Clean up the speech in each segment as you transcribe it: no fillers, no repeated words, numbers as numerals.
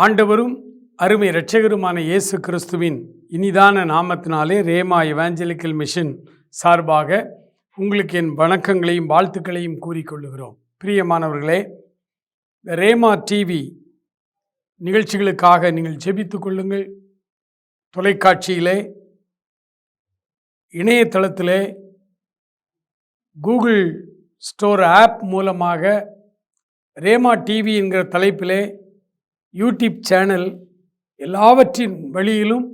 ஆண்டவரும் அருமை இரட்சகருமான இயேசு கிறிஸ்துவின் இனிதான நாமத்தினாலே ரேமா எவாஞ்சலிக்கல் மிஷன் சார்பாக உங்களுக்கு என் வணக்கங்களையும் வாழ்த்துக்களையும் கூறிக்கொள்ளுகிறோம். பிரியமானவர்களே, ரேமா டிவி நிகழ்ச்சிகளுக்காக நீங்கள் ஜெபித்து கொள்ளுங்கள். தொலைக்காட்சியிலே, இணையதளத்திலே, கூகுள் ஸ்டோர் ஆப் மூலமாக ரேமா டிவி என்கிற தலைப்பிலே யூடியூப் சேனல் எல்லாவற்றின் வழியிலும்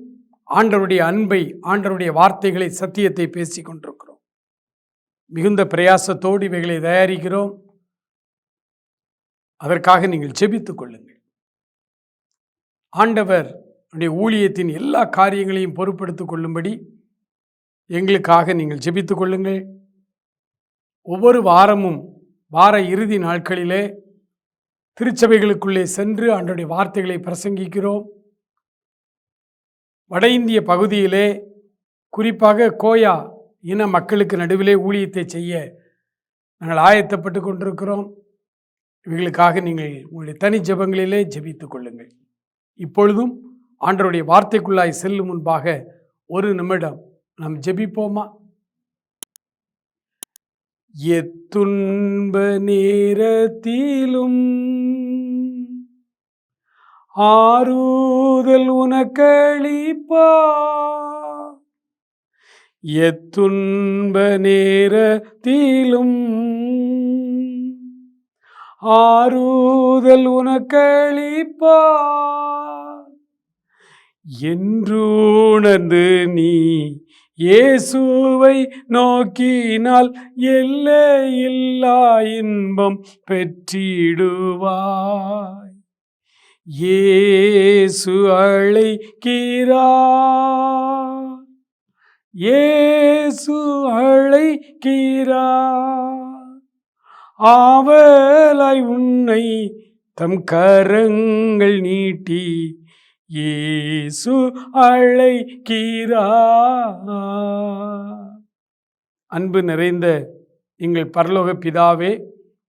ஆண்டவருடைய அன்பை, ஆண்டவருடைய வார்த்தைகளை, சத்தியத்தை பேசி கொண்டிருக்கிறோம். மிகுந்த பிரயாசத்தோடு இவைகளை தயாரிக்கிறோம். அதற்காக நீங்கள் ஜெபித்துக் கொள்ளுங்கள். ஆண்டவர் ஊழியத்தின் எல்லா காரியங்களையும் பொறுப்படுத்திக் கொள்ளும்படி எங்களுக்காக நீங்கள் ஜெபித்துக் கொள்ளுங்கள். ஒவ்வொரு வாரமும் வார இறுதி நாட்களிலே திருச்சபைகளுக்குள்ளே சென்று ஆண்டவருடைய வார்த்தைகளை பிரசங்கிக்கிறோம். வட இந்திய பகுதியிலே, குறிப்பாக கோயா இன மக்களுக்கு நடுவிலே ஊழியத்தை செய்ய நாங்கள் ஆயத்தப்பட்டு கொண்டிருக்கிறோம். இவர்களுக்காக நீங்கள் உங்களுடைய தனி ஜெபங்களிலே ஜெபித்துக் கொள்ளுங்கள். இப்பொழுதும் ஆண்டவருடைய வார்த்தைக்குள்ளாய் செல்லும் முன்பாக ஒரு நிமிடம் நாம் ஜெபிப்போமா? எத்துன்ப நேரத்திலும் ஆறுதல் உனக்களிப்பா, எத்துன்ப நேரத்திலும் ஆறுதல் உனக்களிப்பா, என்றுணர்ந்து நீ இயேசுவை நோக்கினால் எல்லையில்லா இன்பம் பெற்றிடுவாய். இயேசு அழைக்கிறார், இயேசு அழைக்கிறார், ஆவலாய் உன்னை தம் கரங்கள் நீட்டி இயேசு அழைக்கிறார். அன்பு நிறைந்த எங்கள் பரலோக பிதாவே,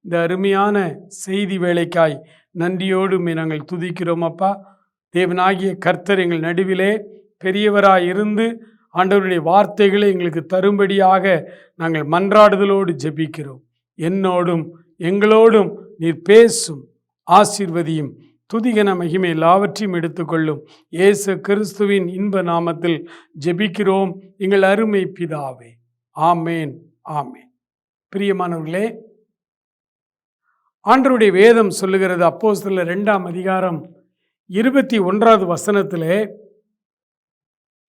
இந்த அருமையான செய்தி வேளைக்காய் நன்றியோடு நாங்கள் துதிக்கிறோம். அப்பா, தேவனாகிய கர்த்தர் எங்கள் நடுவிலே பெரியவராய் இருந்து ஆண்டவருடைய வார்த்தைகளை எங்களுக்கு தரும்படியாக நாங்கள் மன்றாடுதலோடு ஜெபிக்கிறோம். என்னோடும் எங்களோடும் நீர் பேசும், ஆசீர்வதியும், துதிகன மகிமை எல்லாவற்றையும் எடுத்துக்கொள்ளும். இயேசு கிறிஸ்துவின் இன்ப நாமத்தில் ஜெபிக்கிறோம் எங்கள் அருமை பிதாவே. ஆமேன், ஆமேன். பிரியமானவர்களே, ஆண்டவருடைய வேதம் சொல்லுகிறது, அப்போஸ்தலர் 2ஆம் அதிகாரம் 21வது வசனத்திலே,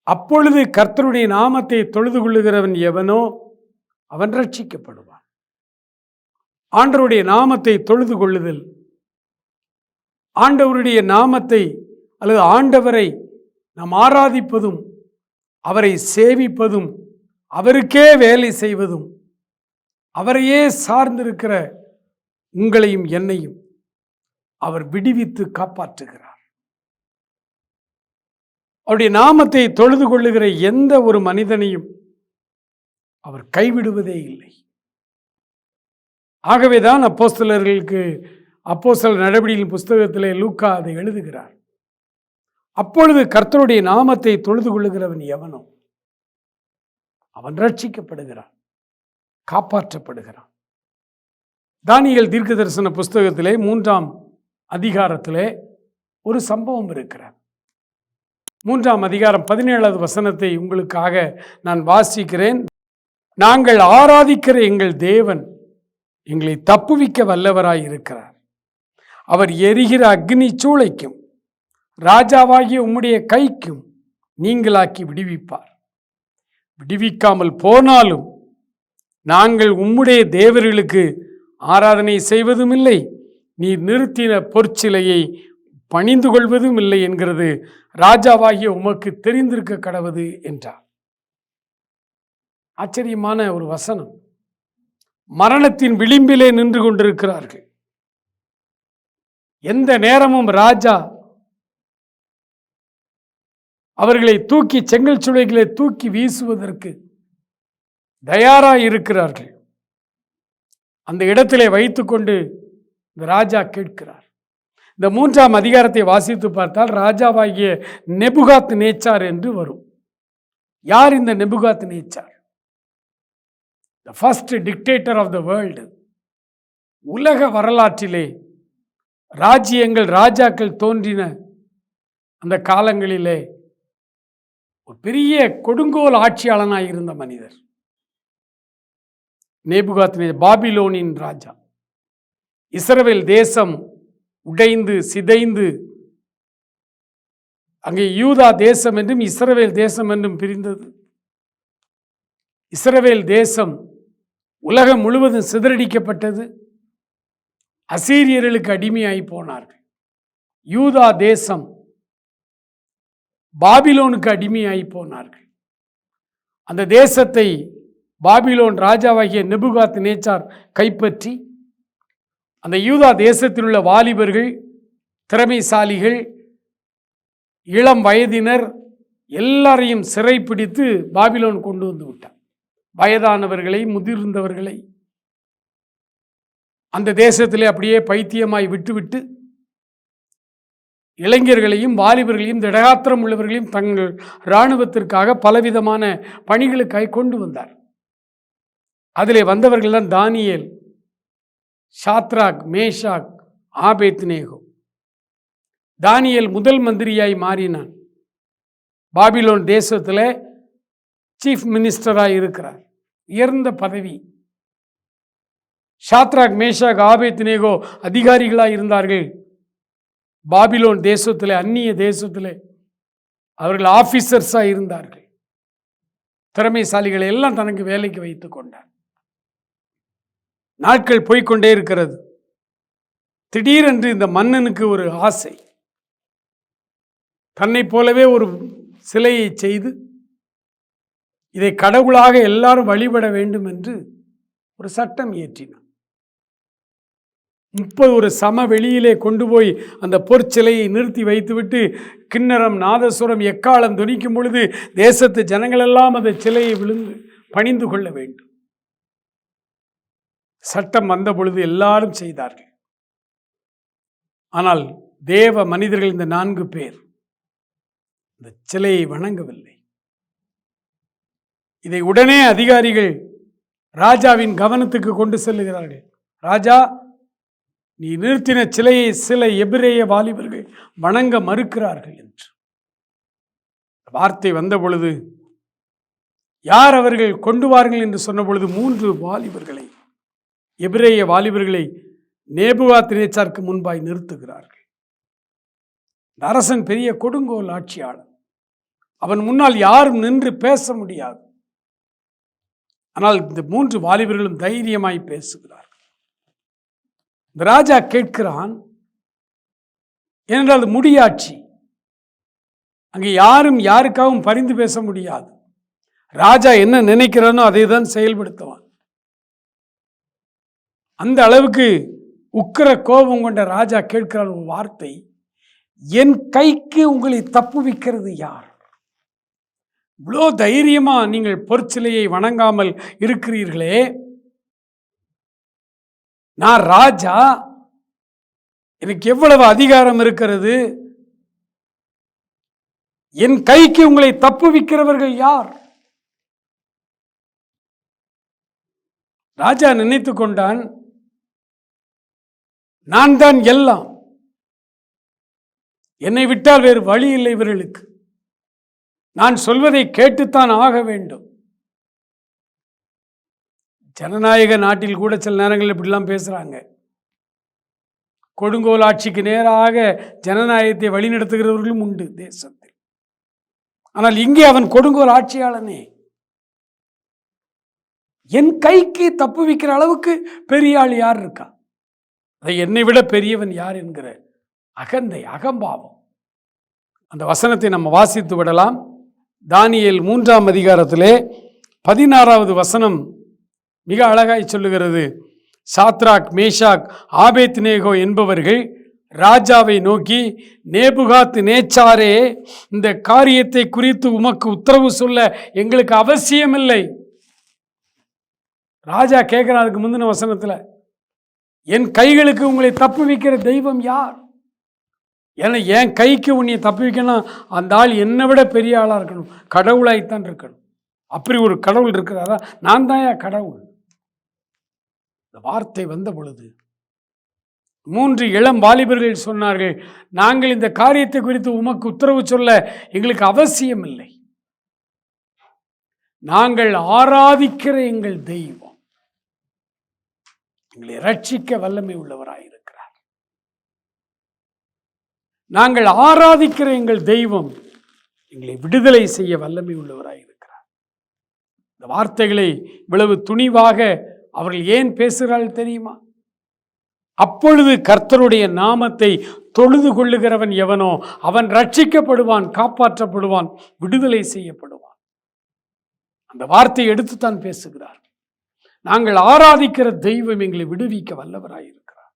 அப்பொழுது கர்த்தருடைய நாமத்தை தொழுது கொள்ளுகிறவன் எவனோ அவன் ரட்சிக்கப்படுவான். ஆண்டவருடைய நாமத்தை தொழுது கொள்ளுதல், ஆண்டவருடைய நாமத்தை அல்லது ஆண்டவரை நாம் ஆராதிப்பதும், அவரை சேவிப்பதும், அவருக்கே வேலை செய்வதும், அவரையே சார்ந்திருக்கிற உங்களையும் என்னையும் அவர் விடுவித்து காப்பாற்றுகிறார். அவருடைய நாமத்தை தொழுது கொள்ளுகிற எந்த ஒரு மனிதனையும் அவர் கைவிடுவதே இல்லை. ஆகவேதான் அப்போஸ்தலர்களுக்கு அப்போஸ்தலர் நடவடிக்கையின் புஸ்தகத்திலே லூக்கா அதை எழுதுகிறார். அப்பொழுது கர்த்தருடைய நாமத்தை தொழுது கொள்ளுகிறவன் எவனோ அவன் ரட்சிக்கப்படுகிறான், காப்பாற்றப்படுகிறான். தானியேல் தீர்க்க தரிசன புஸ்தகத்திலே 3ஆம் அதிகாரத்திலே ஒரு சம்பவம் இருக்கிறார். 3ஆம் அதிகாரம் 17வது வசனத்தை உங்களுக்காக நான் வாசிக்கிறேன். நாங்கள் ஆராதிக்கிற எங்கள் தேவன் எங்களை தப்புவிக்க வல்லவராய் இருக்கிறார். அவர் எரிகிற அக்னி சூளைக்கும் ராஜாவாகிய உம்முடைய கைக்கும் நீங்களாக்கி விடுவிப்பார். விடுவிக்காமல் போனாலும் நாங்கள் உம்முடைய தேவர்களுக்கு ஆராதனை செய்வதும் இல்லை, நீர் நிறுத்தின பொற்சிலையை பணிந்து கொள்வதும் இல்லை என்கிறது ராஜாவாகிய உமக்கு தெரிந்திருக்க கடவது என்றார். ஆச்சரியமான ஒரு வசனம். மரணத்தின் விளிம்பிலே நின்று கொண்டிருக்கிறார்கள். எந்த நேரமும் ராஜா அவர்களை தூக்கி செங்கல் சூளைகளை தூக்கி வீசுவதற்கு தயாராக இருக்கிறார்கள். அந்த இடத்திலே வைத்துக்கொண்டு இந்த ராஜா கேட்கிறார், இந்த 3ஆம் அதிகாரத்தை வாசித்து பார்த்தால் ராஜாவாகிய நெபுகாத் நேச்சார் என்று வரும். யார் இந்த நெபுகாத் நேச்சார்? The first dictator of the world. உலக வரலாற்றிலே ராஜ்யங்கள் ராஜாக்கள் தோன்றின அந்த காலங்களிலே ஒரு பெரிய கொடுங்கோல் ஆட்சியாளனாக இருந்த மனிதர் நேபுகாத் பாபிலோனின் ராஜா. இஸ்ரவேல் தேசம் உடைந்து சிதைந்து அங்கே யூதா தேசம் என்றும் இஸ்ரவேல் தேசம் என்றும் பிரிந்தது. இஸ்ரவேல் தேசம் உலகம் முழுவதும் சிதறடிக்கப்பட்டது. அசீரியர்களுக்கு அடிமையாகி போனார்கள். யூதா தேசம் பாபிலோனுக்கு அடிமையாகி போனார்கள். அந்த தேசத்தை பாபிலோன் ராஜாவாகிய நெபுகாத் நேச்சார் கைப்பற்றி அந்த யூதா தேசத்தில் உள்ள வாலிபர்கள், திறமைசாலிகள், இளம் வயதினர் எல்லாரையும் சிறைப்பிடித்து பாபிலோன் கொண்டு வந்து விட்டார். வயதானவர்களை, முதிர்ந்தவர்களை அந்த தேசத்திலே அப்படியே பைத்தியமாய் விட்டுவிட்டு இளைஞர்களையும் வாலிபர்களையும் திடகாத்திரம் உள்ளவர்களையும் தங்கள் இராணுவத்திற்காக பலவிதமான பணிகளுக்காக கொண்டு வந்தார். அதிலே வந்தவர்கள் தான் தானியேல், ஷாத்ராக், மேஷாக், ஆபேத்நேகோ. தானியேல் முதல் மந்திரியாய் மாறினான். பாபிலோன் தேசத்தில் சீஃப் மினிஸ்டராக இருக்கிறார், உயர்ந்த பதவி. ஷாத்ராக், மேஷாக், ஆபேத்நேகோ அதிகாரிகளாக இருந்தார்கள். பாபிலோன் தேசத்தில், அந்நிய தேசத்தில் அவர்கள் ஆபீசர்ஸாக இருந்தார்கள். திறமைசாலிகளை எல்லாம் தனக்கு வேலைக்கு வைத்து கொண்டார். நாட்கள் போய்கொண்டே இருக்கிறது. திடீரென்று இந்த மன்னனுக்கு ஒரு ஆசை. தன்னை போலவே ஒரு சிலையை செய்து இதை கடவுளாக எல்லாரும் வழிபட வேண்டும் என்று ஒரு சட்டம் இயற்றினார். 30 சம வெளியிலே கொண்டு போய் அந்த பொற்சிலையை நிறுத்தி வைத்துவிட்டு கிண்ணறம், நாதசுரம், எக்காலம் துணிக்கும் பொழுது தேசத்து ஜனங்களெல்லாம் அந்த சிலையை விழுந்து பணிந்து கொள்ள வேண்டும். சட்டம் வந்த பொழுது எல்லாரும் செய்தார்கள். ஆனால் தேவ மனிதர்கள் இந்த 4 பேர் இந்த சிலையை வணங்கவில்லை. இதை உடனே அதிகாரிகள் ராஜாவின் கவனத்துக்கு கொண்டு செல்லுகிறார்கள். ராஜா, நீ நிறுத்தின சிலையை சில எபிரேய வாலிபர்கள் வணங்க மறுக்கிறார்கள் என்று வார்த்தை வந்த பொழுது, யார் அவர்கள் கொண்டு வாருங்கள் என்று சொன்ன பொழுது 3 வாலிபர்களை, எபிரேய வாலிபர்களை நேபுகாத் நேச்சாருக்கு முன்பாய் நிறுத்துகிறார்கள். அரசன் பெரிய கொடுங்கோல் ஆட்சியாளர். அவன் முன்னால் யாரும் நின்று பேச முடியாது. ஆனால் இந்த 3 வாலிபர்களும் தைரியமாய் பேசுகிறார்கள். இந்த ராஜா கேட்கிறான், ஏனென்றால் அது முடியாட்சி. அங்கே யாரும் யாருக்காகவும் பரிந்து பேச முடியாது. ராஜா என்ன நினைக்கிறானோ அதை தான் செயல்படுத்துவான். அந்த அளவுக்கு உக்கிர கோபம் கொண்ட ராஜா கேட்கிறான் ஒரு வார்த்தை, என் கைக்கு உங்களை தப்புவிக்கிறது யார்? இவ்வளோ தைரியமா நீங்கள் பொற்சிலையை வணங்காமல் இருக்கிறீர்களே, நான் ராஜா, எனக்கு எவ்வளவு அதிகாரம் இருக்கிறது, என் கைக்கு உங்களை தப்புவிக்கிறவர்கள் யார்? ராஜா நினைத்து கொண்டான், நான் தான் எல்லாம், என்னை விட்டால் வேறு வழி இல்லை இவர்களுக்கு, நான் சொல்வதை கேட்டுத்தான் ஆக வேண்டும். ஜனநாயக நாட்டில் கூட சில நேரங்களில் இப்படிலாம் பேசுகிறாங்க. கொடுங்கோல் ஆட்சிக்கு நேராக ஜனநாயகத்தை வழிநடத்துகிறவர்களும் உண்டு தேசத்தில். ஆனால் இங்கே அவன் கொடுங்கோல் ஆட்சியாளனே. என் கைக்கு தப்பு வைக்கிற அளவுக்கு பெரிய ஆள் யார் இருக்கா? அதை என்னை விட பெரியவன் யார் என்கிற அகந்தை, அகம்பாவம். அந்த வசனத்தை நம்ம வாசித்து விடலாம். தானியேல் 3ஆம் அதிகாரத்திலே 16வது வசனம் மிக அழகாய் சொல்லுகிறது. சாத்ராக், மேஷாக், ஆபேத்நேகோ என்பவர்கள் ராஜாவை நோக்கி, நேபுகாத் நேச்சாரே, இந்த காரியத்தை குறித்து உமக்கு உத்தரவு சொல்ல எங்களுக்கு அவசியமில்லை. ராஜா கேட்கிறான் அதுக்கு முந்தின வசனத்தில், என் கைகளுக்கு உங்களை தப்புவிக்கிற தெய்வம் யார்? ஏன்னா என் கைக்கு உன்னை தப்பி வைக்கணும், அந்த ஆள் என்னை விட பெரிய ஆளாக இருக்கணும், கடவுளாய்த்தான் இருக்கணும். அப்படி ஒரு கடவுள் இருக்கிறாரா? நான் தான் என் கடவுள். இந்த வார்த்தை வந்த பொழுது 3 இளம் வாலிபர்கள் சொன்னார்கள், நாங்கள் இந்த காரியத்தை குறித்து உமக்கு உத்தரவு சொல்ல எங்களுக்கு அவசியம் இல்லை. நாங்கள் ஆராதிக்கிற எங்கள் தெய்வம் எங்களை ரட்சிக்க வல்லமை உள்ளவராயிருக்கிறார். நாங்கள் ஆராதிக்கிற எங்கள் தெய்வம் எங்களை விடுதலை செய்ய வல்லமை உள்ளவராயிருக்கிறார். இந்த வார்த்தைகளை இவ்வளவு துணிவாக அவர்கள் ஏன் பேசுகிறார்கள் தெரியுமா? அப்பொழுது கர்த்தருடைய நாமத்தை தொழுது கொள்ளுகிறவன் எவனோ அவன் ரட்சிக்கப்படுவான், காப்பாற்றப்படுவான், விடுதலை செய்யப்படுவான். அந்த வார்த்தையை எடுத்துத்தான் பேசுகிறார். நாங்கள் ஆராதிக்கிற தெய்வம் எங்களை விடுவிக்க வல்லவராயிருக்கிறார்.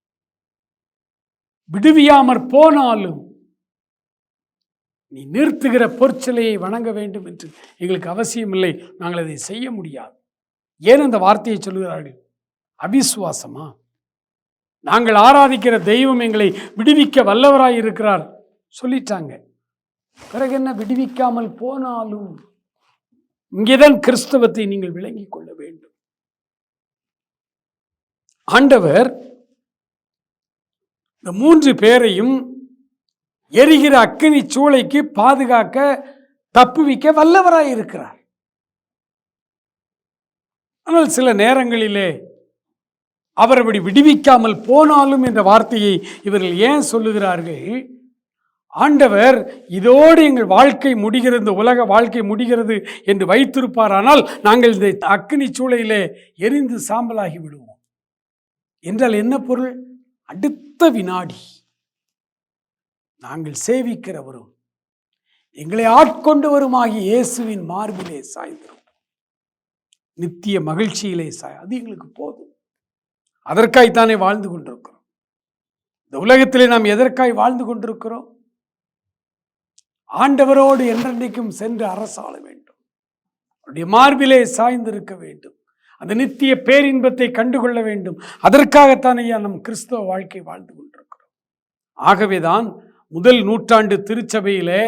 விடுவியாமற் போனாலும் நீ நிறுத்துகிற பொற்சிலையை வணங்க வேண்டும் என்று எங்களுக்கு அவசியம் இல்லை. நாங்கள் அதை செய்ய முடியாது. ஏன் அந்த வார்த்தையை சொல்லுகிறார்கள்? அவிசுவாசமா? நாங்கள் ஆராதிக்கிற தெய்வம் எங்களை விடுவிக்க வல்லவராய் இருக்கிறார் சொல்லிட்டாங்க. பிறகு என்ன? விடுவிக்காமல் போனாலும் இங்கேதான் கிறிஸ்தவத்தை நீங்கள் விளங்கிக் கொள்ள வேண்டும். ஆண்டவர் இந்த 3 பேரையும் எரிகிற அக்கினி சூளைக்கு பாதுகாக்க தப்புவிக்க வல்லவராய் இருக்கிறார். ஆனால் சில நேரங்களிலே அவர் அப்படி விடுவிக்காமல் போனாலும் என்ற வார்த்தையை இவர்கள் ஏன் சொல்லுகிறார்கள்? ஆண்டவர் இதோடு எங்கள் வாழ்க்கை முடிகிறது, இந்த உலக வாழ்க்கை முடிகிறது என்று வைத்திருப்பாரானால் நாங்கள் இந்த அக்கினி சூளையிலே எரிந்து சாம்பலாகி விடுவோம் என்றால் என்ன பொருள்? அடுத்த வினாடி நாங்கள் சேவிக்கிறவரும் எங்களை ஆட்கொண்டு வருமாகி இயேசுவின் மார்பிலே சாய்ந்திரும், நித்திய மகிழ்ச்சியிலே அது எங்களுக்கு போதும். அதற்காய்த்தானே வாழ்ந்து கொண்டிருக்கிறோம். இந்த உலகத்திலே நாம் எதற்காய் வாழ்ந்து கொண்டிருக்கிறோம்? ஆண்டவரோடு என்றென்றைக்கும் சென்று அரசாள வேண்டும், அவருடைய மார்பிலே சாய்ந்திருக்க வேண்டும், அந்த நித்திய பேரின்பத்தை கண்டுகொள்ள வேண்டும். அதற்காகத்தானே நம் கிறிஸ்தவ வாழ்க்கை வாழ்ந்து கொண்டிருக்கிறோம். ஆகவேதான் முதல் நூற்றாண்டு திருச்சபையிலே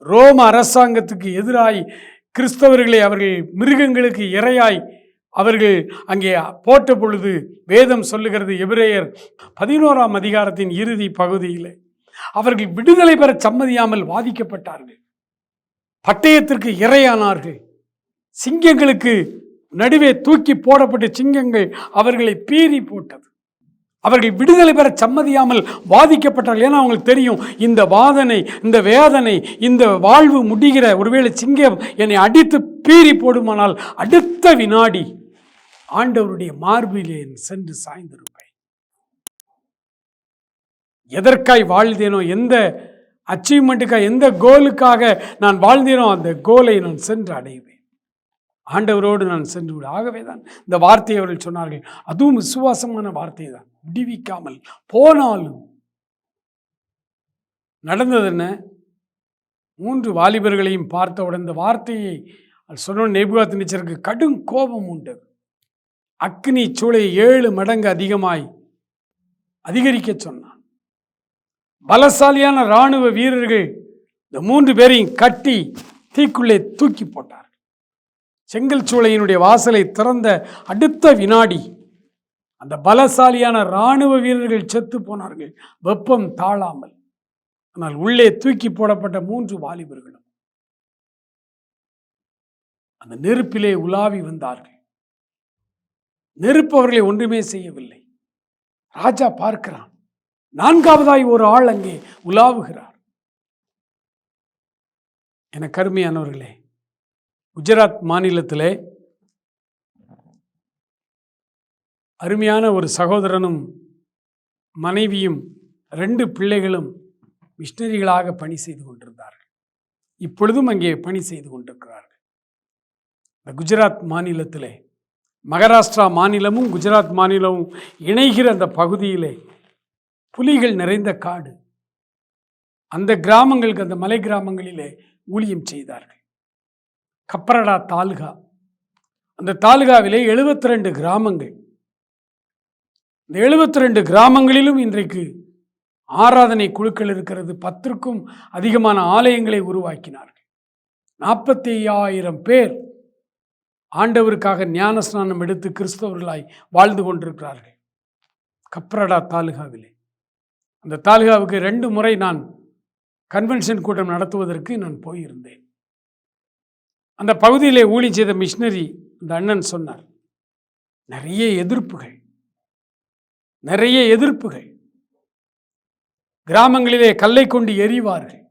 ரோம அரசாங்கத்துக்கு எதிராய் கிறிஸ்தவர்களை அவர்கள் மிருகங்களுக்கு இரையாய் அவர்கள் அங்கே போட்ட பொழுது வேதம் சொல்லுகிறது, எபிரேயர் 11ஆம் அதிகாரத்தின் இறுதி பகுதியில் அவர்கள் விடுதலை பெற சம்மதியாமல் வாதிக்கப்பட்டார்கள், பட்டயத்திற்கு இரையானார்கள், சிங்கங்களுக்கு நடுவே தூக்கி போடப்பட்ட சிங்கங்கள் அவர்களை பீறி போட்டது. அவர்கள் விடுதலை பெற சம்மதியாமல் வாதிக்கப்பட்டார்கள். ஏன்னா அவங்களுக்கு தெரியும், இந்த வாதனை, இந்த வேதனை, இந்த வாழ்வு முடிகிற, ஒருவேளை சிங்கம் என்னை அடித்து பீறி போடுமானால் அடுத்த வினாடி ஆண்டவருடைய மார்பிலே சென்று சாய்ந்திருப்பேன். எதற்காய் வாழ்ந்தேனோ, எந்த அச்சீவ்மெண்ட்டுக்காக, எந்த கோலுக்காக நான் வாழ்ந்தேனோ அந்த கோலை நான் சென்று அடைவேன், ஆண்டவரோடு நான் சென்று விட. ஆகவே தான் இந்த வார்த்தையை அவர்கள் சொன்னார்கள். அதுவும் விசுவாசமான வார்த்தை தான். விடுவிக்காமல் போனாலும் நடந்தது என்ன? 3 வாலிபர்களையும் பார்த்தவுடன் இந்த வார்த்தையை சொன்ன நேபுகாத்நேச்சருக்கு கடும் கோபம் உண்டது. அக்னி சூளை 7 மடங்கு அதிகரிக்க சொன்னான். பலசாலியான இராணுவ வீரர்கள் இந்த 3 பேரையும் கட்டி தீக்குள்ளே தூக்கி போட்டார். செங்கல் சூளையினுடைய வாசலை திறந்த அடுத்த வினாடி அந்த பலசாலியான இராணுவ வீரர்கள் செத்து போனார்கள், வெப்பம் தாழாமல். ஆனால் உள்ளே தூக்கி போடப்பட்ட 3 வாலிபர்களும் அந்த நெருப்பிலே உலாவி வந்தார்கள். நெருப்பு அவர்களை ஒன்றுமே செய்யவில்லை. ராஜா பார்க்கிறான், 4ஆவதாய் ஒரு ஆள் அங்கே உலாவுகிறார். என கருமையானவர்களே, குஜராத் மாநிலத்திலே அருமையான ஒரு சகோதரனும் மனைவியும் 2 பிள்ளைகளும் மிஷனரிகளாக பணி செய்து கொண்டிருந்தார்கள். இப்பொழுதும் அங்கே பணி செய்து கொண்டிருக்கிறார்கள். இந்த குஜராத் மாநிலத்திலே மகாராஷ்டிரா மாநிலமும் குஜராத் மாநிலமும் இணைகிற அந்த பகுதியிலே புலிகள் நிறைந்த காடு. அந்த கிராமங்களுக்கு, அந்த மலை கிராமங்களிலே ஊழியம் செய்தார்கள். கப்ரடா தாலுகா, அந்த தாலுகாவிலே 72 கிராமங்கள். இந்த 72 கிராமங்களிலும் இன்றைக்கு ஆராதனை குழுக்கள் இருக்கிறது. 10க்கும் அதிகமான ஆலயங்களை உருவாக்கினார்கள். 45,000 பேர் ஆண்டவருக்காக ஞானஸ்நானம் எடுத்து கிறிஸ்தவர்களாய் வாழ்ந்து கொண்டிருக்கிறார்கள். கப்ரடா தாலுகாவிலே. அந்த தாலுகாவுக்கு 2 முறை நான் கன்வென்ஷன் கூட்டம் நடத்துவதற்கு நான் போயிருந்தேன். அந்த பகுதியிலே ஊழியம் செய்த மிஷினரி அந்த அண்ணன் சொன்னார், நிறைய எதிர்ப்புகள், கிராமங்களிலே கல்லை கொண்டு எறிவார்கள்.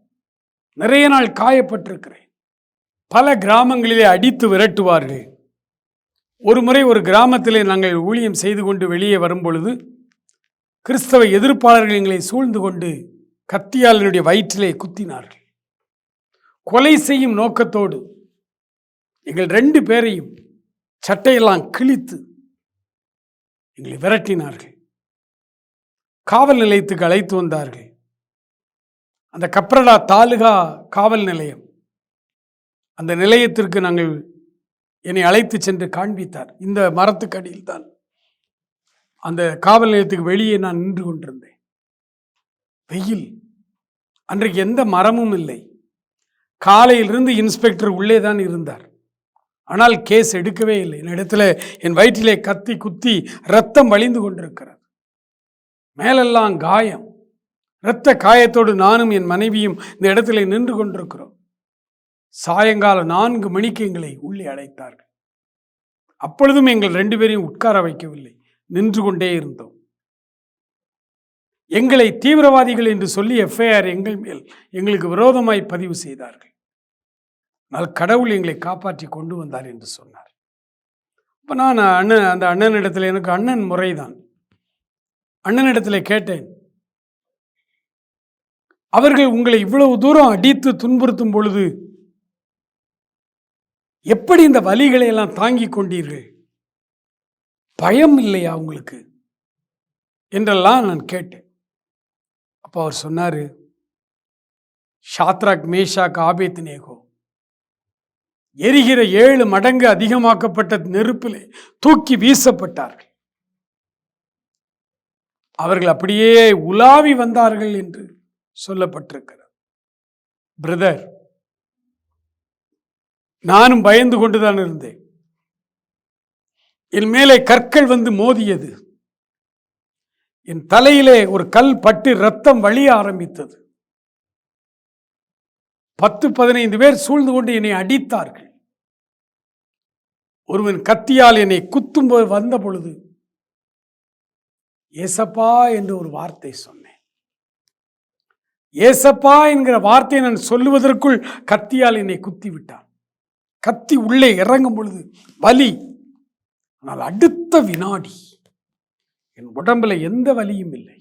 நிறைய நாள் காயப்பட்டிருக்கிறேன். பல கிராமங்களிலே அடித்து விரட்டுவார்கள். ஒரு முறை ஒரு கிராமத்திலே நாங்கள் ஊழியம் செய்து கொண்டு வெளியே வரும்பொழுது கிறிஸ்தவ எதிர்ப்பாளர்கள் எங்களை சூழ்ந்து கொண்டு கத்தியால் என்னுடைய வயிற்றிலே குத்தினார்கள். கொலை செய்யும் நோக்கத்தோடு எங்கள் 2 பேரையும் சட்டையெல்லாம் கிழித்து எங்களை விரட்டினார்கள். காவல் நிலையத்துக்கு அழைத்து வந்தார்கள். அந்த கப்ரடா தாலுகா காவல் நிலையம், அந்த நிலையத்திற்கு நாங்கள் என்னை அழைத்து சென்று காண்பித்தார். இந்த மரத்துக்கடியில் தான் அந்த காவல் நிலையத்துக்கு வெளியே நான் நின்று கொண்டிருந்தேன். வெயில். அன்றைக்கு எந்த மரமும் இல்லை. காலையிலிருந்து இன்ஸ்பெக்டர் உள்ளே தான் இருந்தார். ஆனால் கேஸ் எடுக்கவே இல்லை. என்னிடத்தில் என் வயிற்றிலே கத்தி குத்தி இரத்தம் வழிந்து கொண்டிருக்கிறது. மேலெல்லாம் காயம். இரத்த காயத்தோடு நானும் என் மனைவியும் இந்த இடத்துல நின்று கொண்டிருக்கிறோம். சாயங்காலம் 4 மணிக்கு எங்களை உள்ளே அழைத்தார்கள். அப்பொழுதும் எங்கள் 2 பேரையும் உட்கார வைக்கவில்லை, நின்று கொண்டே இருந்தோம். எங்களை தீவிரவாதிகள் என்று சொல்லி எஃப்ஐஆர் எங்கள் மேல் எங்களுக்கு விரோதமாய் பதிவு செய்தார்கள். ஆனால் கடவுள் எங்களை காப்பாற்றி கொண்டு வந்தார் என்று சொன்னார். இப்போ நான் அந்த அண்ணனிடத்தில், எனக்கு அண்ணன் முறைதான், அண்ணனிடத்தில் கேட்டேன், அவர்கள் உங்களை இவ்வளவு தூரம் அடித்து துன்புறுத்தும் பொழுது எப்படி இந்த வலிகளை எல்லாம் தாங்கிக் கொண்டீர்கள்? பயம் இல்லையா உங்களுக்கு என்றெல்லாம் நான் கேட்டேன். அப்போ அவர் சொன்னார், ஷாத்ராக், மேஷாக், ஆபேத்நேகோ எரிகிற 7 மடங்கு அதிகமாக்கப்பட்ட நெருப்பிலே தூக்கி வீசப்பட்டார்கள். அவர்கள் அப்படியே உலாவி வந்தார்கள் என்று சொல்லப்பட்டிருக்கிறது. பிரதர், நானும் பயந்து கொண்டுதான் இருந்தேன். என் மேலே கற்கள் வந்து மோதியது. என் தலையிலே ஒரு கல் பட்டு இரத்தம் வழிய ஆரம்பித்தது. 10-15 பேர் சூழ்ந்து கொண்டு என்னை அடித்தார்கள். ஒருவன் கத்தியால் என்னை குத்தும் போது வந்த பொழுது ஏசப்பா என்று ஒரு வார்த்தை சொன்னேன். ஏசப்பா என்கிற வார்த்தையை நான் சொல்லுவதற்குள் கத்தியால் என்னை குத்தி விட்டான். கத்தி உள்ளே இறங்கும் பொழுது வலி. ஆனால் அடுத்த வினாடி என் உடம்புல எந்த வலியும் இல்லை.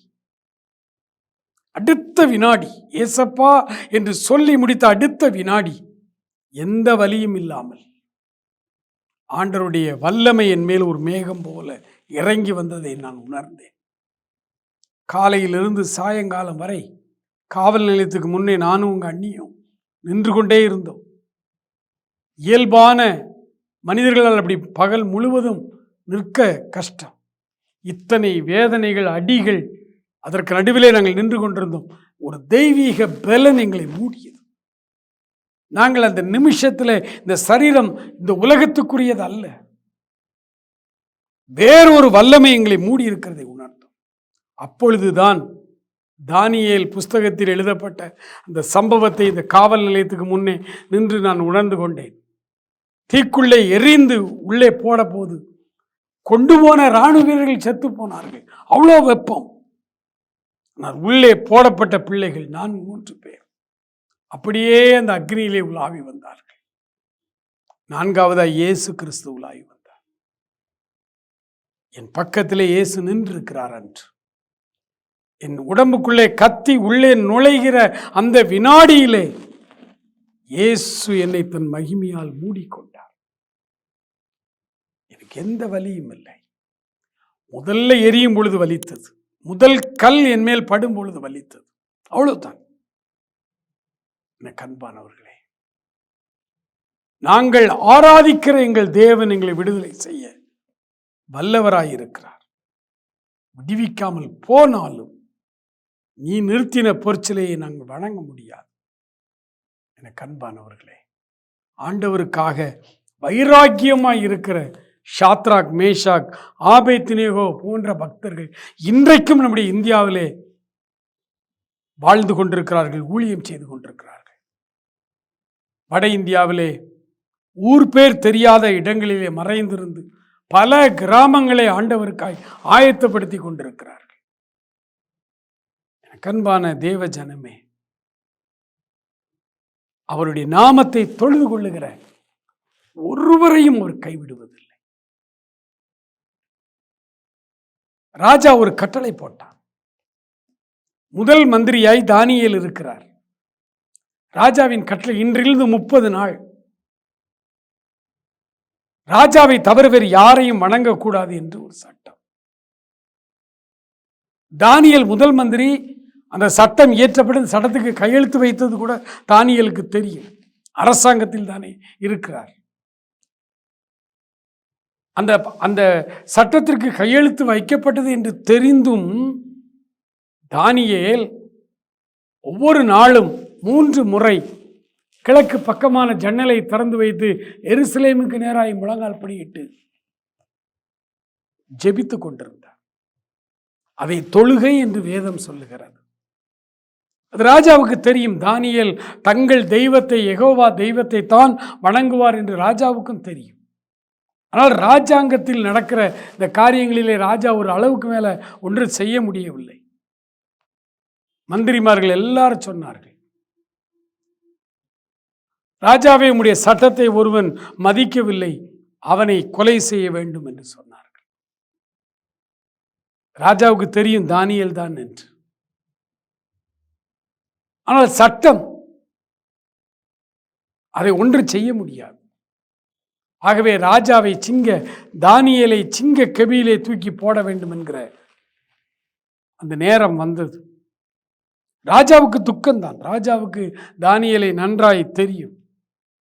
அடுத்த வினாடி ஏசப்பா என்று சொல்லி முடித்த அடுத்த வினாடி எந்த வலியும் இல்லாமல் ஆண்டவருடைய வல்லமை என் மேல் ஒரு மேகம் போல இறங்கி வந்ததை நான் உணர்ந்தேன். காலையிலிருந்து சாயங்காலம் வரை காவல் நிலையத்துக்கு முன்னே நானும் உங்கள் அண்ணியும் நின்று கொண்டே இருந்தோம். இயல்பான மனிதர்களால் அப்படி பகல் முழுவதும் நிற்க கஷ்டம். இத்தனை வேதனைகள், அடிகள், அதற்கு நடுவிலே நாங்கள் நின்று கொண்டிருந்தோம். ஒரு தெய்வீக பலன் எங்களை மூடியது. நாங்கள் அந்த நிமிஷத்தில் இந்த சரீரம் இந்த உலகத்துக்குரியது அல்ல, வேறொரு வல்லமை எங்களை மூடி இருக்கிறதை உணர்ந்தோம். அப்பொழுதுதான் தானியேல் புஸ்தகத்தில் எழுதப்பட்ட அந்த சம்பவத்தை இந்த காவல் நிலையத்துக்கு முன்னே நின்று நான் உணர்ந்து கொண்டேன். தீக்குள்ளே எரிந்து உள்ளே போட போது கொண்டு போன இராணுவ வீரர்கள் செத்து போனார்கள். அவ்வளோ வெப்பம். ஆனால் உள்ளே போடப்பட்ட பிள்ளைகள் 3 பேர் அப்படியே அந்த அக்னியிலே உலாவி வந்தார்கள். 4வதா இயேசு கிறிஸ்து உலாவி வந்தார். என் பக்கத்திலே இயேசு நின்று இருக்கிறார் அன்று. என் உடம்புக்குள்ளே கத்தி உள்ளே நுழைகிற அந்த வினாடியிலே இயேசு என்னை தன் மகிமையால் மூடிக்கொண்டார். எனக்கு எந்த வலியும் இல்லை. முதல்ல எரியும் பொழுது வலித்தது, முதல் கல் என் மேல் படும் பொழுது வலித்தது, அவ்வளவுதான். அன்பானவர்களே, நாங்கள் ஆராதிக்கிற எங்கள் தேவன் எங்களை விடுதலை செய்ய வல்லவராயிருக்கிறார். விடுவிக்காமல் போனாலும் நீ நிறுத்தின பொற்சிலையை நாங்கள் வணங்க முடியாது. எனக்கு அன்பானவர்களே, ஆண்டவருக்காக வைராக்கியமாய் இருக்கிற ஷாத்ராக், மேஷாக், ஆபேத்நேகோ போன்ற பக்தர்கள் இன்றைக்கும் நம்முடைய இந்தியாவிலே வாழ்ந்து கொண்டிருக்கிறார்கள், ஊழியம் செய்து கொண்டிருக்கிறார்கள். வட இந்தியாவிலே ஊர் பேர் தெரியாத இடங்களிலே மறைந்திருந்து பல கிராமங்களை ஆண்டவருக்காய் ஆயத்தப்படுத்தி கொண்டிருக்கிறார்கள். அன்பான தேவ ஜனமே, அவருடைய நாமத்தை தொழுது கொள்ளுகிற ஒருவரையும் அவர் கைவிடுவதில்லை. ராஜா ஒரு கட்டளை போட்டான். முதல் மந்திரியாய் தானியேல் இருக்கிறார். ராஜாவின் கட்டளை இன்றிலிருந்து 30 நாள் ராஜாவை தவிர வேறு யாரையும் வணங்கக்கூடாது என்று ஒரு சட்டம். தானியேல் முதல் மந்திரி. அந்த சட்டம் இயற்றப்படும் சட்டத்துக்கு கையெழுத்து வைத்தது கூட தானியேலுக்கு தெரியும். அரசாங்கத்தில் தானே இருக்கிறார். அந்த அந்த சட்டத்திற்கு கையெழுத்து வைக்கப்பட்டது என்று தெரிந்தும் தானியேல் ஒவ்வொரு நாளும் 3 முறை கிழக்கு பக்கமான ஜன்னலை திறந்து வைத்து எருசலேமுக்கு நேராய் முழங்கால் படியிட்டு ஜெபித்து கொண்டிருந்தார். அதை தொழுகை என்று வேதம் சொல்லுகிறது. அது ராஜாவுக்கு தெரியும். தானியேல் தங்கள் தெய்வத்தை, யெகோவா தெய்வத்தை தான் வணங்குவார் என்று ராஜாவுக்கும் தெரியும். ஆனால் ராஜாங்கத்தில் நடக்கிற இந்த காரியங்களிலே ராஜா ஒரு அளவுக்கு மேலே ஒன்று செய்ய முடியவில்லை. மந்திரிமார்கள் எல்லாரும் சொன்னார்கள், ராஜாவே, உம்முடைய சட்டத்தை ஒருவன் மதிக்கவில்லை, அவனை கொலை செய்ய வேண்டும் என்று சொன்னார்கள். ராஜாவுக்கு தெரியும் தானியேல் தான் என்று. ஆனால் சட்டம் அதை ஒன்று செய்ய முடியாது. ஆகவே ராஜாவை தானியேலை சிங்க கெபியிலே தூக்கி போட வேண்டும் என்கிற அந்த நேரம் வந்தது. ராஜாவுக்கு துக்கம்தான். ராஜாவுக்கு தானியேலை நன்றாய் தெரியும்.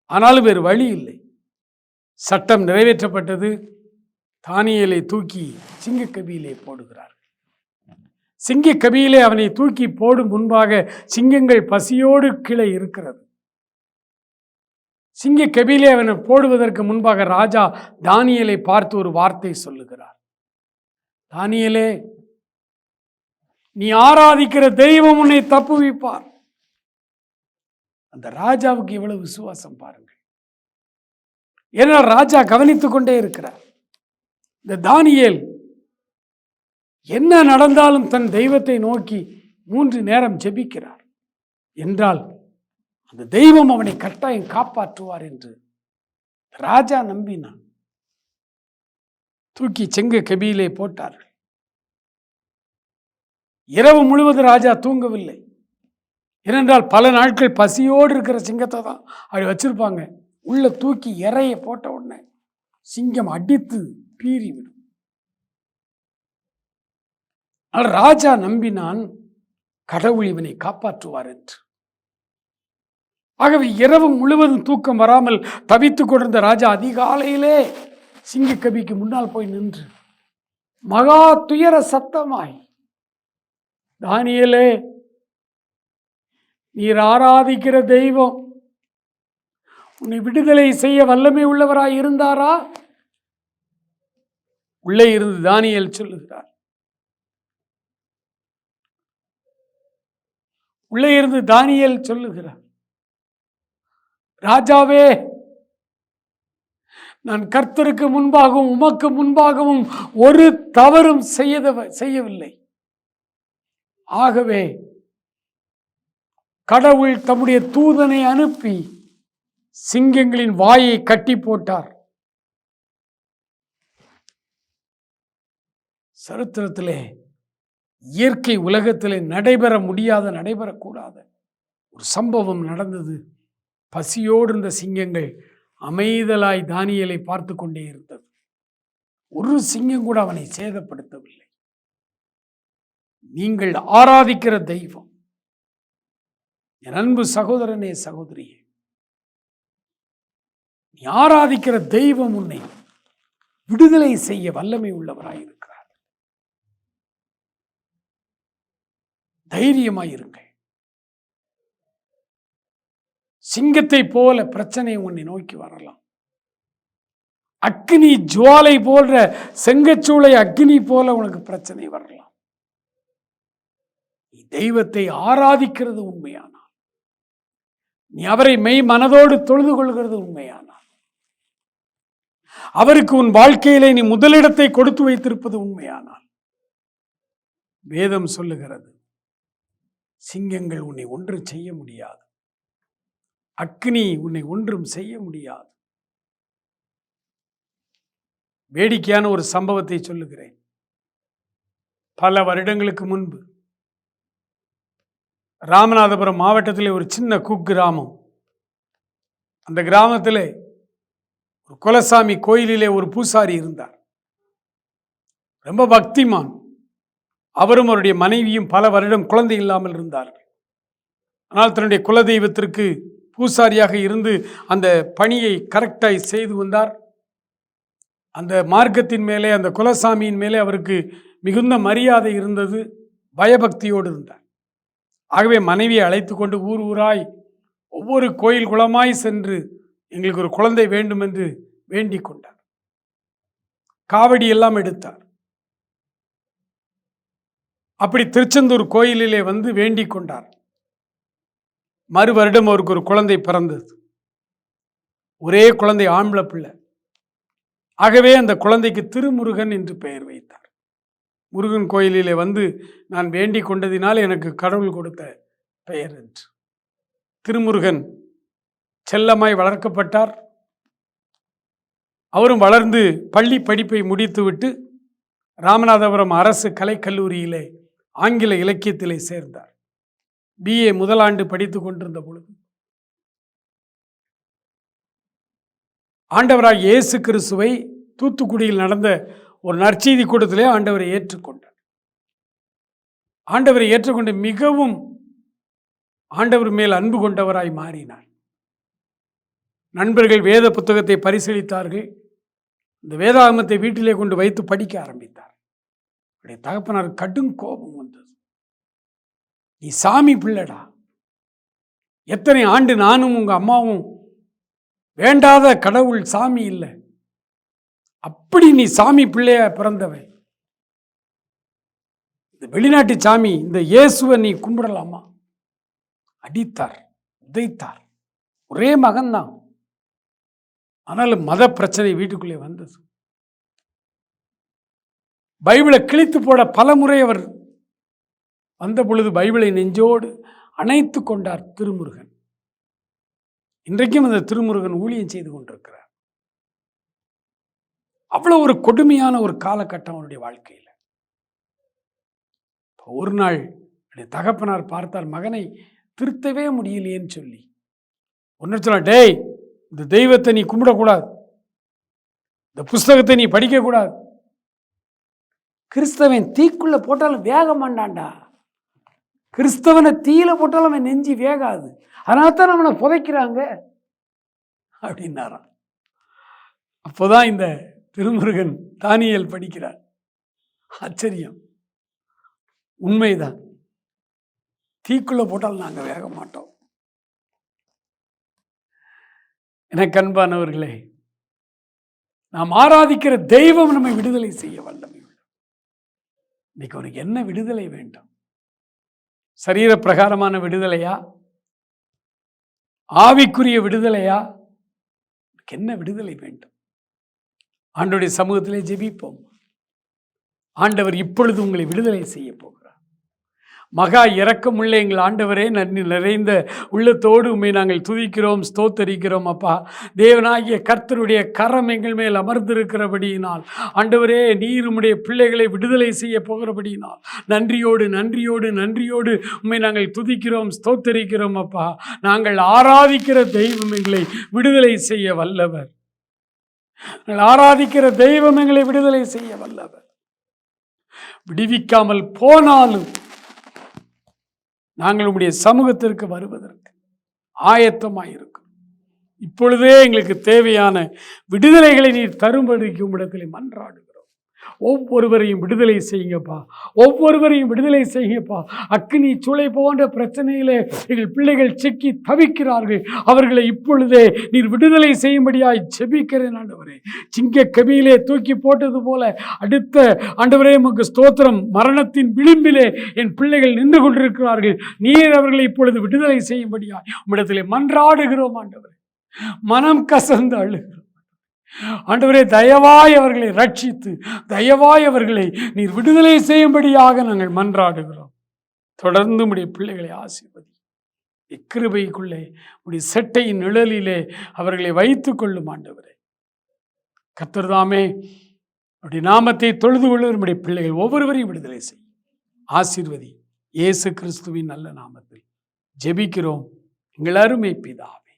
ஆனாலும் வேறு வழி இல்லை. சட்டம் நிறைவேற்றப்பட்டது. தானியேலை தூக்கி சிங்கக்கபியிலே போடுகிறார். சிங்கக்கபியிலே அவனை தூக்கி போடும் முன்பாக சிங்கங்கள் பசியோடு கீழே இருக்கிறது. சிங்கக்கபியிலே அவனை போடுவதற்கு முன்பாக ராஜா தானியேலை பார்த்து ஒரு வார்த்தை சொல்லுகிறார். தானியேலே, நீ ஆராதிக்கிற தெய்வம் உன்னை தப்புவிப்பார். அந்த ராஜாவுக்கு எவ்வளவு விசுவாசம் பாருங்கள். ஏன்னா ராஜா கவனித்துக் கொண்டே இருக்கிறார். இந்த தானியேல் என்ன நடந்தாலும் தன் தெய்வத்தை நோக்கி 3 நேரம் ஜெபிக்கிறார் என்றால் அந்த தெய்வம் அவனை கட்டாயம் காப்பாற்றுவார் என்று ராஜா நம்பினான். தூக்கி செங்க கபியிலே போட்டார்கள். இரவு முழுவதும் ராஜா தூங்கவில்லை. ஏனென்றால் பல நாட்கள் பசியோடு இருக்கிற சிங்கத்தை தான் அப்படி வச்சிருப்பாங்க. உள்ள தூக்கி இறைய போட்ட உடனே சிங்கம் அடித்து பீறிவிடும். ராஜா நம்பினான் கடவுள் இவனை காப்பாற்றுவார் என்று. ஆகவே இரவு முழுவதும் தூக்கம் வராமல் தவித்துக் கொண்டிருந்த ராஜா அதிகாலையிலே சிங்கக்கபிக்கு முன்னால் போய் நின்று மகா துயர சத்தமாய், தானியேலே, நீர் ஆராதிக்கிற தெய்வம் உன்னை விடுதலை செய்ய வல்லமை உள்ளவராய் இருந்தாரா? உள்ளே இருந்து தானியேல் சொல்லுகிறார். உள்ளே இருந்து தானியேல் சொல்லுகிறார், ராஜாவே, நான் கர்த்தருக்கு முன்பாகவும் உமக்கு முன்பாகவும் ஒரு தவறும் செய்யவில்லை. ஆகவே கடவுள் தம்முடைய தூதனை அனுப்பி சிங்கங்களின் வாயை கட்டி போட்டார். சரித்திரத்திலே இயற்கை உலகத்திலே நடைபெறக்கூடாத ஒரு சம்பவம் நடந்தது. பசியோடு இருந்த சிங்கங்கள் அமைதலாய் தானியேலை பார்த்து கொண்டே இருந்தது. ஒரு சிங்கம் கூட அவனை சேதப்படுத்தவில்லை. நீங்கள் ஆராதிக்கிற தெய்வம், என் அன்பு சகோதரனே, சகோதரியே, நீ ஆராதிக்கிற தெய்வம் உன்னை விடுதலை செய்ய வல்லமை உள்ளவராயிருக்கிறார். தைரியமாயிருங்கள். சிங்கத்தை போல பிரச்சனை உன்னை நோக்கி வரலாம். அக்னி ஜுவாலை போன்ற செங்கச்சூளை அக்னி போல உனக்கு பிரச்சனை வரலாம். நீ தெய்வத்தை ஆராதிக்கிறது உண்மையானால், நீ அவரை மெய் மனதோடு தொழுது கொள்கிறது உண்மையானால், அவருக்கு உன் வாழ்க்கையிலே நீ முதலிடத்தை கொடுத்து வைத்திருப்பது உண்மையானால், வேதம் சொல்லுகிறது சிங்கங்கள் உன்னை ஒன்றும் செய்ய முடியாது, அக்னி உன்னை ஒன்றும் செய்ய முடியாது. வேடிக்கையான ஒரு சம்பவத்தை சொல்லுகிறேன். பல வருடங்களுக்கு முன்பு ராமநாதபுரம் மாவட்டத்திலே ஒரு சின்ன குக்கிராமம். அந்த கிராமத்திலே ஒரு குலசாமி கோயிலிலே ஒரு பூசாரி இருந்தார். ரொம்ப பக்திமான். அவரும் அவருடைய மனைவியும் பல வருடம் குழந்தை இல்லாமல் இருந்தார்கள். ஆனால் தன்னுடைய குலதெய்வத்திற்கு பூசாரியாக இருந்து அந்த பணியை கரெக்டாய் செய்து வந்தார். அந்த மார்க்கத்தின் மேலே, அந்த குலசாமியின் மேலே அவருக்கு மிகுந்த மரியாதை இருந்தது. பயபக்தியோடு இருந்தார். ஆகவே மனைவியை அழைத்து கொண்டு ஊர் ஊராய் ஒவ்வொரு கோயில் குளமாய் சென்று எங்களுக்கு ஒரு குழந்தை வேண்டும் என்று வேண்டிக் கொண்டார். காவடி எல்லாம் எடுத்தார். அப்படி திருச்செந்தூர் கோயிலிலே வந்து வேண்டிக் கொண்டார். மறு வருடம் அவருக்கு ஒரு குழந்தை பிறந்தது. ஒரே குழந்தை, ஆம்பளை பிள்ளை. ஆகவே அந்த குழந்தைக்கு திருமுருகன் என்று பெயர் வைத்தார். முருகன் கோயிலிலே வந்து நான் வேண்டிக் கொண்டதினால் எனக்கு கடவுள் கொடுத்த பெயர் என்று. திருமுருகன் செல்லமாய் வளர்க்கப்பட்டார். அவரும் வளர்ந்து பள்ளி படிப்பை முடித்துவிட்டு ராமநாதபுரம் அரசு கலைக்கல்லூரியிலே ஆங்கில இலக்கியத்திலே சேர்ந்தார். BA முதலாண்டு படித்துக் கொண்டிருந்த பொழுது ஆண்டவராக இயேசு கிறிஸ்துவை தூத்துக்குடியில் நடந்த ஒரு நற்செய்தி கூட்டத்திலே ஆண்டவரை ஏற்றுக்கொண்டார். ஆண்டவரை ஏற்றுக்கொண்டு மிகவும் ஆண்டவர் மேல் அன்பு கொண்டவராய் மாறினார். நண்பர்கள் வேத புத்தகத்தை பரிசீலித்தார்கள். இந்த வேதாகமத்தை வீட்டிலே கொண்டு வைத்து படிக்க ஆரம்பித்தார். அவருடைய தகப்பனார் கடும் கோபம் வந்தது. நீ சாமி பிள்ளைடா, எத்தனை ஆண்டு நானும் உங்க அம்மாவும் வேண்டாத கடவுள் சாமி இல்லை, அப்படி நீ சாமி பிள்ளைய பிறந்தவன், இந்த வெளிநாட்டு சாமி இந்த இயேசுவை நீ கும்பிடலாமா? அடித்தார், உதைத்தார். ஒரே மகன்தான், ஆனாலும் மத பிரச்சனை வீட்டுக்குள்ளே வந்தது. பைபிளை கிழித்து போட பல முறை அவர் வந்த பொழுது பைபிளை நெஞ்சோடு அணைத்து கொண்டார் திருமுருகன். இன்றைக்கும் அந்த திருமுருகன் ஊழியம் செய்து கொண்டிருக்கிறார். அவ்வளவு ஒரு கொடுமையான ஒரு காலகட்டம் அவருடைய வாழ்க்கையில். ஒரு நாள் தகப்பனார் பார்த்தார், மகனை திருத்தவே முடியலையேன்னு சொல்லி ஒன்னு சொன்னா, டேய், இந்த தெய்வத்தை நீ கும்பிடக்கூடாது, இந்த புஸ்தகத்தை நீ படிக்கக்கூடாது. கிறிஸ்தவன் தீக்குள்ள போட்டாலும் வேக மாட்டான்டா. கிறிஸ்தவனை தீயில போட்டாலும் அவன் நெஞ்சி வேகாது, அதனால தான் நம்மளை புதைக்கிறாங்க அப்படின்னாராம். அப்போதான் இந்த திருமுருகன் தானியேல் படிக்கிறார். ஆச்சரியம், உண்மைதான். தீக்குள்ள போட்டால் நாங்கள் வேக மாட்டோம். எனக்கு அன்பானவர்களே, நாம் ஆராதிக்கிற தெய்வம் நம்மை விடுதலை செய்ய வல்லமை உள்ளது. இன்னைக்கு உனக்கு என்ன விடுதலை வேண்டும்? சரீர பிரகாரமான விடுதலையா? ஆவிக்குரிய விடுதலையா? என்ன விடுதலை வேண்டும்? ஆண்டவருடைய சமூகத்திலே ஜெபிப்போம். ஆண்டவர் இப்பொழுது உங்களை விடுதலை செய்ய போகிறார். மகா இரக்கமுள்ள எங்கள் ஆண்டவரே, நன்றி நிறைந்த உள்ளத்தோடு உம்மை நாங்கள் துதிக்கிறோம், ஸ்தோத்தரிக்கிறோம். அப்பா, தேவனாகிய கர்த்தருடைய கரம் எங்கள் மேல் அமர்ந்திருக்கிறபடியினால், ஆண்டவரே, நீர் உம்முடைய பிள்ளைகளை விடுதலை செய்ய போகிறபடியினால் நன்றியோடு நன்றியோடு நன்றியோடு உம்மை நாங்கள் துதிக்கிறோம், ஸ்தோத்தரிக்கிறோம். அப்பா, நாங்கள் ஆராதிக்கிற தெய்வம் எங்களை விடுதலை செய்ய வல்லவர். நாங்கள் ஆராதிக்கிற தெய்வம் எங்களை விடுதலை செய்ய வல்லவர். விடுவிக்காமல் போனாலும் நாங்கள் உம்முடைய சமூகத்திற்கு வருவதற்கு ஆயத்தமாயிருக்கிறோம். இப்பொழுதே எங்களுக்கு தேவையான விடுதலைகளை நீர் தரும்படிக்கு உம்மிடத்தில் மன்றாடுகிறோம். ஒவ்வொருவரையும் விடுதலை செய்யுங்கப்பா, ஒவ்வொருவரையும் விடுதலை செய்யுங்கப்பா. அக்கினி சூளை போன்ற பிரச்சனையிலே எங்கள் பிள்ளைகள் சிக்கி தவிக்கிறார்கள். அவர்களை இப்பொழுதே நீர் விடுதலை செய்யும்படியாய் ஜெபிக்கிறேன் ஆண்டவரே. சிங்க கவியிலே தூக்கி போட்டது போல அடுத்த ஆண்டவரே உமக்கு ஸ்தோத்திரம், மரணத்தின் விளிம்பிலே என் பிள்ளைகள் நின்று கொண்டிருக்கிறார்கள். நீர் அவர்களை இப்பொழுது விடுதலை செய்யும்படியாய் உம்மிடத்திலே மன்றாடுகிறோம் ஆண்டவரே. மனம் கசந்து அழுகிறோம் ஆண்டவரே. தயவாய் அவர்களை ரட்சித்து, தயவாய் அவர்களை நீர் விடுதலை செய்யும்படியாக நாங்கள் மன்றாடுகிறோம். தொடர்ந்து உம்முடைய பிள்ளைகளை ஆசீர்வதி. இக்கிருபைக்குள்ளே உம்முடைய செட்டையின் நிழலிலே அவர்களை வைத்துக் கொள்ளும் ஆண்டவரே. கர்த்தர் தாமே உம்முடைய நாமத்தை தொழுது கொள்ளும் நம்முடைய பிள்ளைகள் ஒவ்வொருவரையும் விடுதலை செய்யும். ஆசீர்வதி. இயேசு கிறிஸ்துவின் நல்ல நாமத்தில் ஜெபிக்கிறோம் எங்கள் அருமை பிதாவே.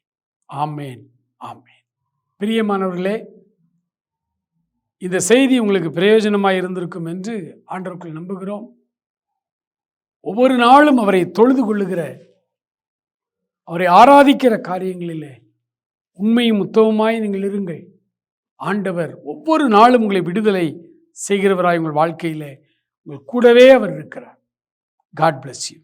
ஆமேன், ஆமேன். பிரியமானவர்களே, இந்த செய்தி உங்களுக்கு பிரயோஜனமாக இருந்திருக்கும் என்று ஆண்டவருக்குள் நம்புகிறோம். ஒவ்வொரு நாளும் அவரை தொழுது கொள்ளுகிற, அவரை ஆராதிக்கிற காரியங்களிலே உண்மையும் உத்தமமாய் நீங்கள் இருங்கள். ஆண்டவர் ஒவ்வொரு நாளும் உங்களை விடுதலை செய்கிறவராய் உங்கள் வாழ்க்கையிலே உங்கள் கூடவே அவர் இருக்கிறார். God bless you.